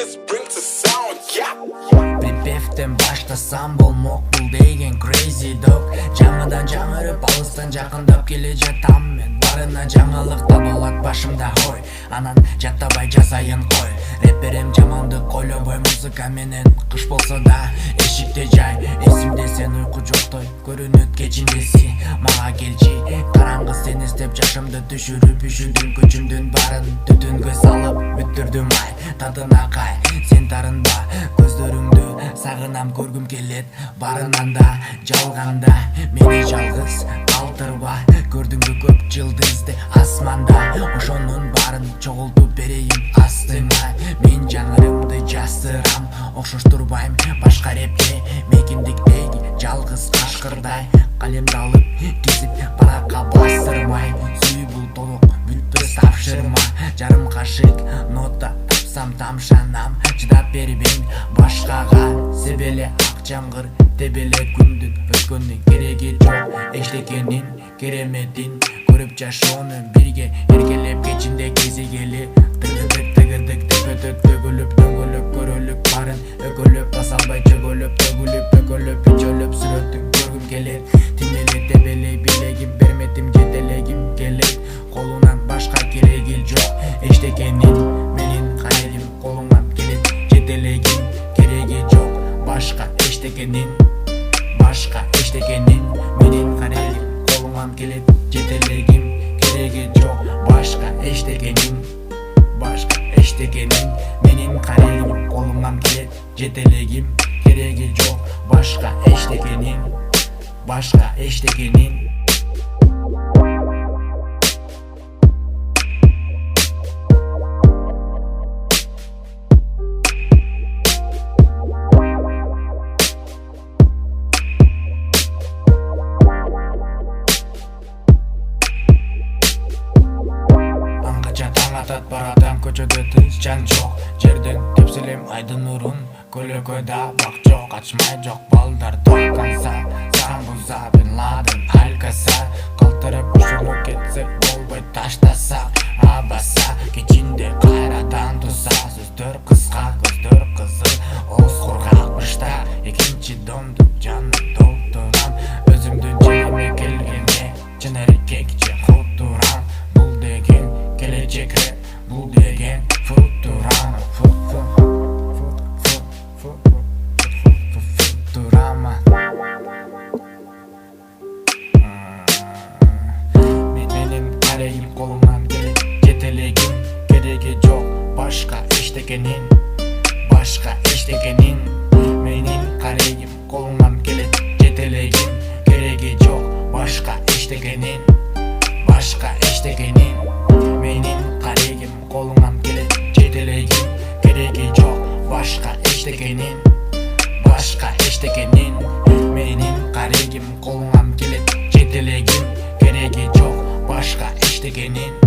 Chance bring to sound, yeah. Pripevden başlasam болмок бул деген crazy dog. Жаңыдан жаңырып алыстан жакындап келе жатам мен. Барына жаңылык табалат башымда хой. Анан жаттабай жасайын кой. Рэперим жамандык ойлобой музыка менен. Кыш болсо да эшикте жай. Эсимде сен уйку жоктой көрүнөт кечиндеси. Мага келчи караңгы сени издеп жашымды түшүрүп үшүндүм көчүмдүн барын түтүнгө салып бүттүрдүм ай. Тадына кай сен тарынба көздөрүңдү сагынам көргүм келет барынан да жалганда мени жалгыз калтырба көрдүңбү көп жылдызды асманда ошонун баарын чогултуп берейин астыңа мен жаңырымды жасырам окшоштурбайм башка репке мекиндиктеги жалгыз кашкырдай калемди алып кесип баракка бастырмай сүй бул толук бүттүр тапшырма жарым кашык нота тапсам тамшанам чыдап бербейм башкага себеле ак жамгыр тебеле күндүн өткөндүн кереги жок эчтекенин кереметин көрүп жашоону бирге эркелеп кечинде кезигели тыгырдык тыгырдык төпөтөт төгүлүп дөңгөлөп көрөлүк барын өкөлөп баса албай жөгөлөп төгүлүп өкөлөп ичөлөп сүрөтүн көргүм келет тимеле тебелей билегим берметим жетелегим келет колунан башка кереги жок эчтекенин менин карегим колуңан келет жетелегим кереги жок башка эчтекенин менин карегим колуңан келет жетелегим кереги жок башка эчтекенин менин карегим колуңан келет жетелегим кереги жок башка эчтекенин атат баратам көчөдө тынч жан жок жерден тепселем айдын нурун көлөкөдө бак жок ачмай жок балдар толканса самбуза бен ладен алкаса калтырып ушунуп кетсе болбой таштасак абаса кечинде кайрадан туса сөздөр кыска көздөр кызыл ооз кургак бышта экинчи домду жаным толтурам өзүмдү жеңиме келгенде чын эркекче кутурам бул деген келечек рэп бул деген футурама менин карегим колуңан келет жетелегим кереги жок башка эчтекенин менин карегим колуңан келет жетелегим кереги жок башка эчтекенин менин карегим колуңан келет жетелегим кереги жок башка эчтекенин менин карегим колуңан келет жетелегим кереги жок башка эчтекенин